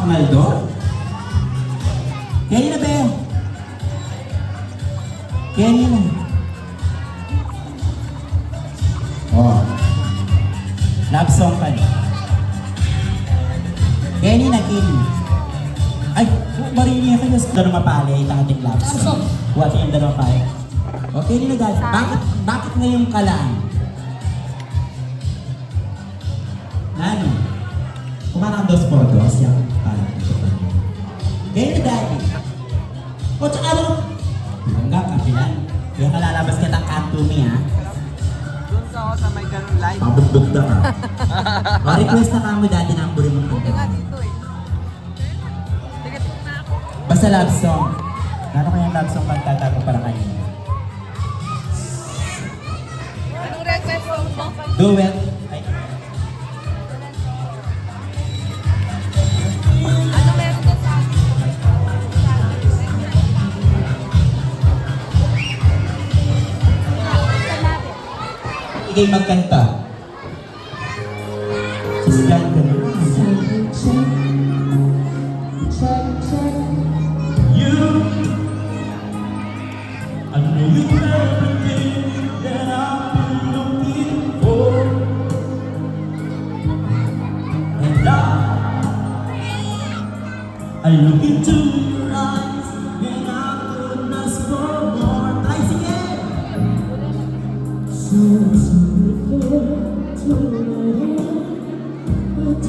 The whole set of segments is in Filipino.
Maldo? Kenny na, be. Kenny na. Oh. Love song ka niya. Kenny na, Kenny. Ay, marinig ka yung dalawa mapali, itang ating love song. What yung dalawa mapali? O, Kenny na, dad. Bakit ngayon ka lang? Ano? Kumanang dos por dos, yung parang. Kenny na, daddy. O, tsaka ano? Hanggang kapilan. Kaya kalalabas ka ng kanto mi, ha? Doon ka ako sa may ganun live. Pabugbog na ka. O, request na kamo dati na ang buri mo Hindi nga kanta. dito eh. Sige, tingnan na ako. Basta love song. Ano kayang love song kantata ko para kanina? Anong request mo? Duet. Ay, Ano meron doon sa akin? igay magkanta. Sisigahan ka na. You, I know you're everything that I've been looking for. And I look into your eyes and I couldn't ask for more. Try again.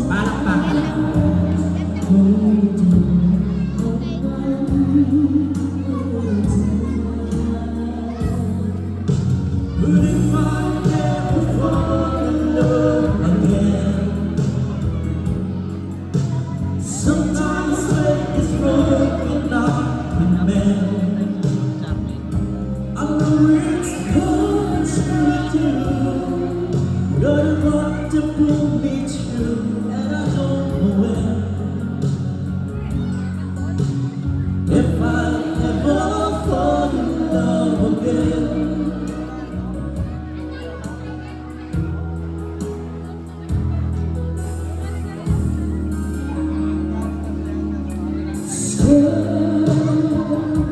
Palakpakan. But if I never fall in love again, sometimes faith is broken up in men. I know it's hard to do, but I want to pull me through, and I don't know when. If I ever fall in love again,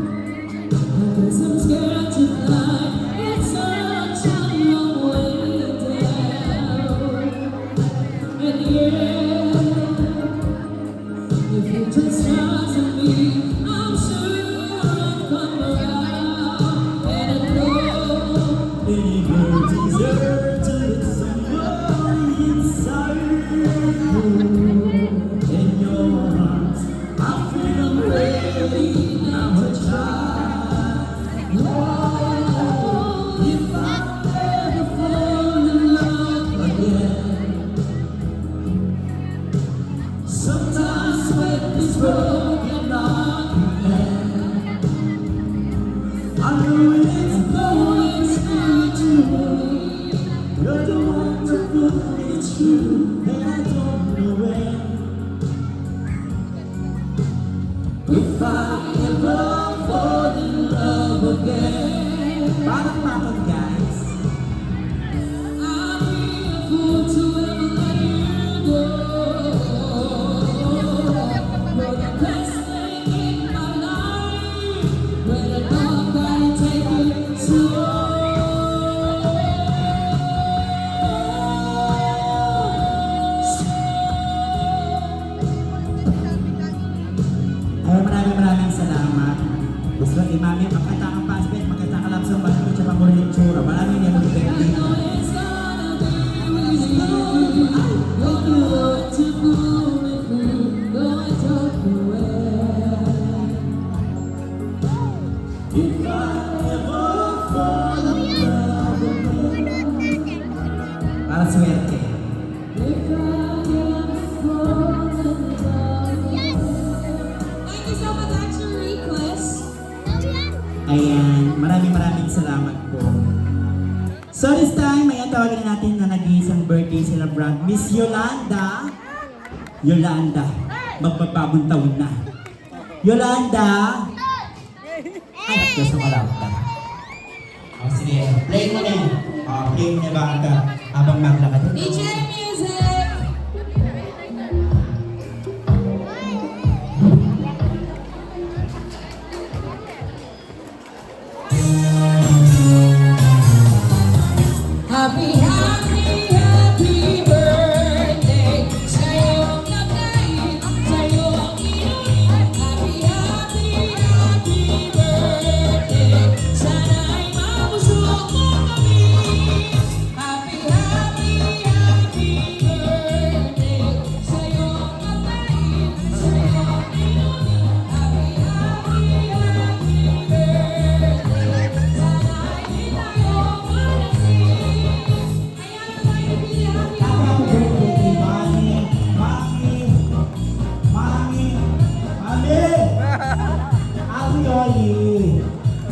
Because I'm scared to fly. It's such a long way down. And yeah, if you just trust me, I'm sure I'll come around. And I know any girl deserves to let somebody inside in your arms. I feel I'm ready now to try. If I ever fall in love again, sometimes when it's broken heart man, I know it's going spiritually. You're the one to put me through, and I don't know when. If I ever fall in love again. Palakpakan, guys. I'd be a fool to ever let you go. You're the best thing in my life. When I know I gotta take it slow. Ay, maraming salamat. Gusto ni Mami, magkanta kang passport, magkanta ka lang sa pagkakas sa pangulong tsura. Maraming niya mag-ibig I dito. know it's gonna be with you. You're the one to pull me through. Go and talk away. If I ever fall in love again. Para swerte. If I ever fall in love. Thank you so much. That's your request. Ayan, maraming salamat po. So this time, ayan, tawagin natin na nag-iisang birthday celebrant, Miss Yolanda. Yolanda, magbabagong taon na. Yolanda! Ay, gusto ko lang. O sige, play mo na yun. Play mo na baka habang maglakad. DJ Music! Sorry.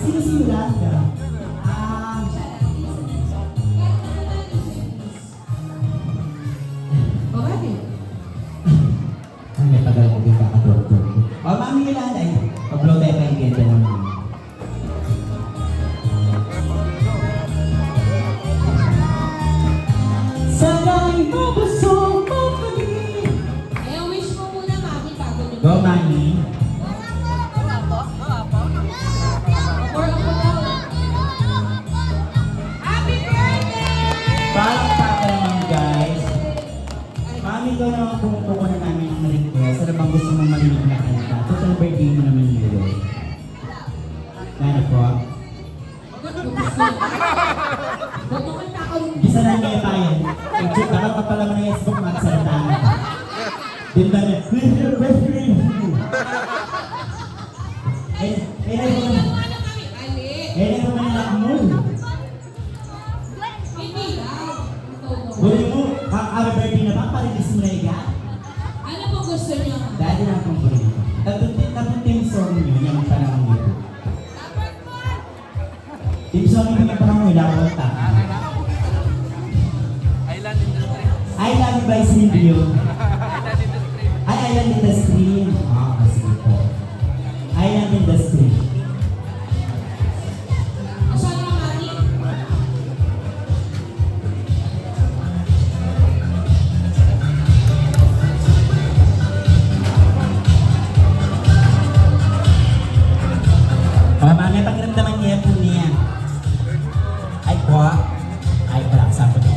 Sino si Yolanda? Ah, Okay. ang may tagal ko din kakadoktor ko. O, Mami Yolanda, pag-blow tayo kay Genda naman. Sana'y mabusog mo kami. Eh, wish mo muna, Mami, bago nyo. Go, Mami. Or ako daw. Happy birthday! Parang papa naman, guys. Mami, ikaw naman pumupuko na namin ang request. Ano bang gusto mong marinig na kanta? Total birthday mo naman yun. Ano po? Ba't mo kayo nakaroon? Gisa na kayo tayo. Pag-check ka pa pala mo ng Facebook, magsalita na. Din ba niya? Please, your best friend. Eh, Ano, Mami? Ali. naman yung lakmul. Hindi daw. Huli mo, happy birthday na ba? Parilis mo na iga? Ano po gusto niyo? Dati na akong paborito. Tapos team song nyo, yung panahon nito. Team song nyo yung panahon nila ako ta. Island Industry. I love you by Silvio. Island Industry. Ay, Island Industry. Sige po. Island Industry. Asan ang Mami? Mami, pakiramdaman niya po niya. Ay, kwa. Ay, pala, sabi ko.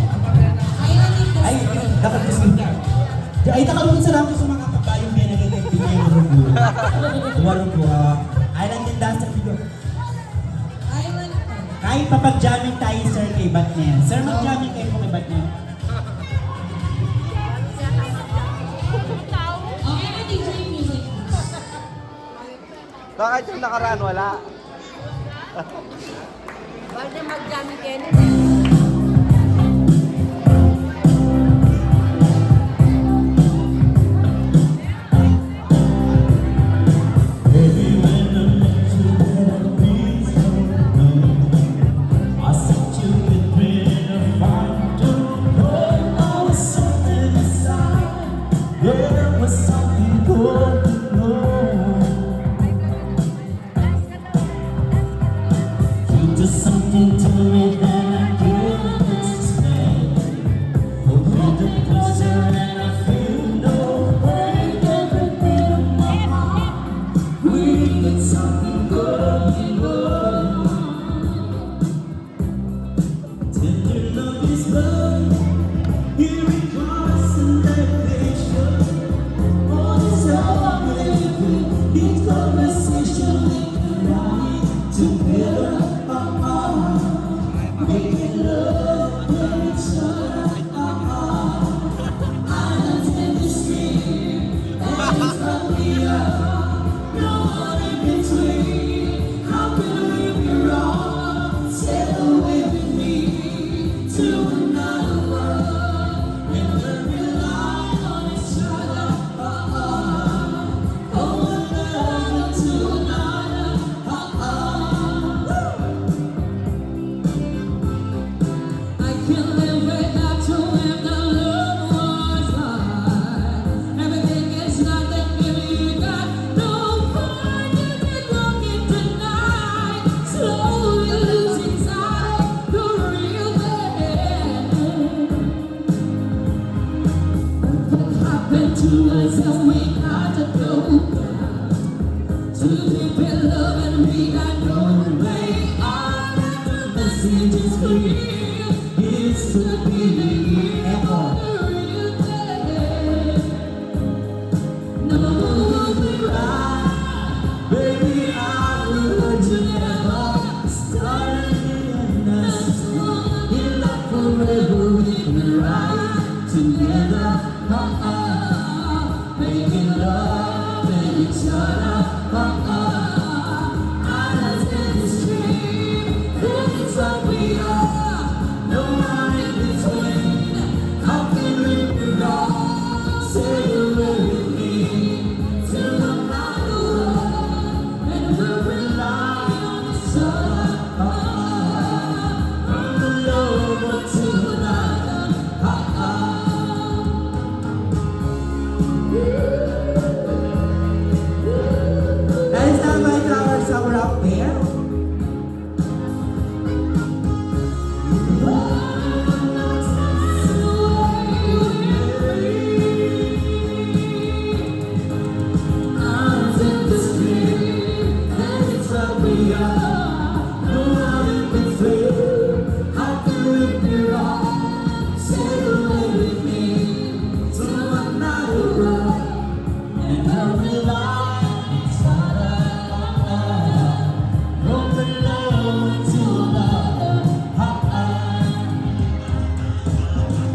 Island Industry. Ay, dapat gusto niya. Ay, nakalunod sa lang sa mga kabayong binagay kay Pinay Marugo. Marugo. Island Industry video. Island. Kahit papag-jamming tayo, sir, kay Batman. Sir, mag-jamming kayo po kay Batman. Okay, na DJ music. Bakit yung nakaraan wala? Pwede mag-jamming kayo. Something to me that I can't explain. Open the closer and I feel no pain. Everything in my heart, we get something going on. Tender love is love. Here it comes in that picture. All is all living. Each conversation we can write together. Making love with each other. Islands in the stream, that is what we are. No one in between. How can we be wrong? Sail away with me to another world, and we'll rely on each other. Oh, another to another. I can't live without you if the love was right. Everything is nothing if you got no fun. You can walk in tonight, slowly losing sight of the real thing. What happened to us and we got to go back to deep in love and we got no way on. The message is clear. It's to be echo. No, we right. Baby, I would you never start in us. In love forever, we can ride together. Making love with each other. Islands in the stream, it's what we are. No one in between. How can we be wrong? Say you will with me to another world, and we'll rely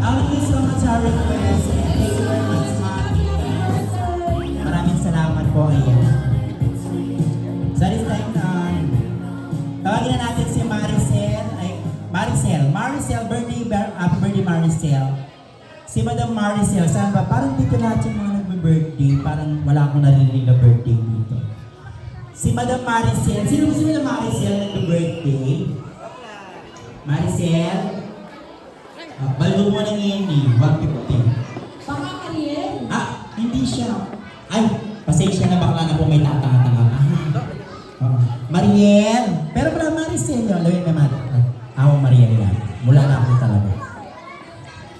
Thank you so much sa request. Thank you very much, ma'am. Maraming salamat po. Ayan. So this time, tawagin na natin si Maricel. Maricel, happy birthday Maricel. Si Madam Maricel, saan ba? Parang dito lahat yung mga nagbe-birthday. Parang wala akong narinig na birthday dito. Si Madam Maricel. Sino si Madam Maricel nagbe-birthday? Maricel? Balbo mo ng Andy, 150. Baka Ariel. Hindi siya. Ay, pasensya na bakla na po may tatanga-tanga ka. Mariel! Pero pala Maricel yun. Lawin na ako Mariel yan. Mula na ako talaga.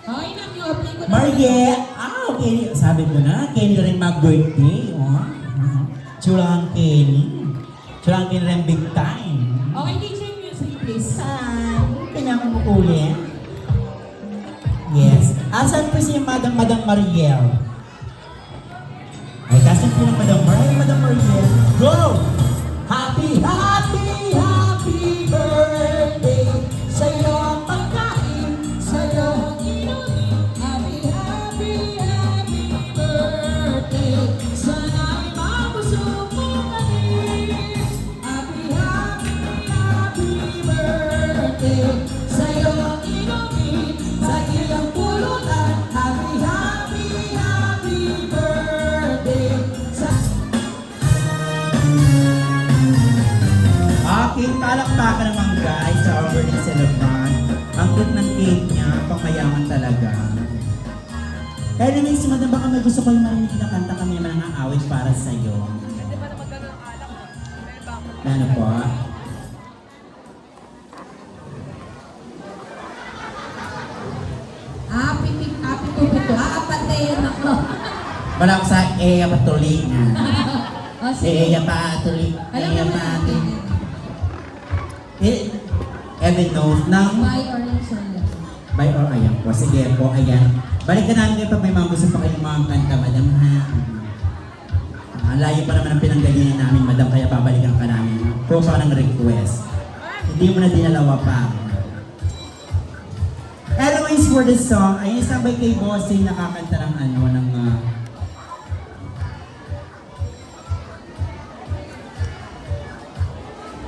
Ay, nag-i-apply ko na. Mariel! Okay. Sabi mo na, Kenny rin mag-birthday. Tsura ang Kenny. Tsura ang Kenny rin big time. Okay, DJ music please. Kanya ko ulit. Yes. Asan po si Madam Mariel? Ay, kasan po ng Madam Mariel? Madam Mariel, go! Happy birthday! Sa'yo ang pagkain, sa'yo ang inumin. Happy birthday. Sana'y mabusog mo kami. Happy birthday. Sa'yo ang inumin, sa iyong pulutan. Happy birthday. Okay, palakpakan naman guys sa our birthday celebrant. Ang cute ng cake niya, pangmayaman talaga. Anyways, Madam, baka may gusto ko yung marinig na kanta kami ng mga awit para sa'yo. Pwede ba na magkano ng alak? Meron ba ako? Ano po? Happy pupito. Patayin ako. Wala ko sa Eya Patulina. O, Si sige. Eya Patulina. Alam Eya naman natin. Patulina. Evan knows ng By Orange Solar. by or ayan po. Sige po, ayan. Balikan namin kayo pag may mga gusto pa kayong mga kanta, Madam, ha? Layo pa naman ang pinanggalingan namin, Madam, kaya babalikan ka namin. Kung pa ng request. Hindi mo na dinalawa pa. Anyways, for the song, ay sabay kay Bossing nakakanta ng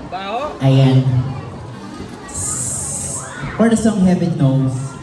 Baho? ayan. For the song Heaven Knows.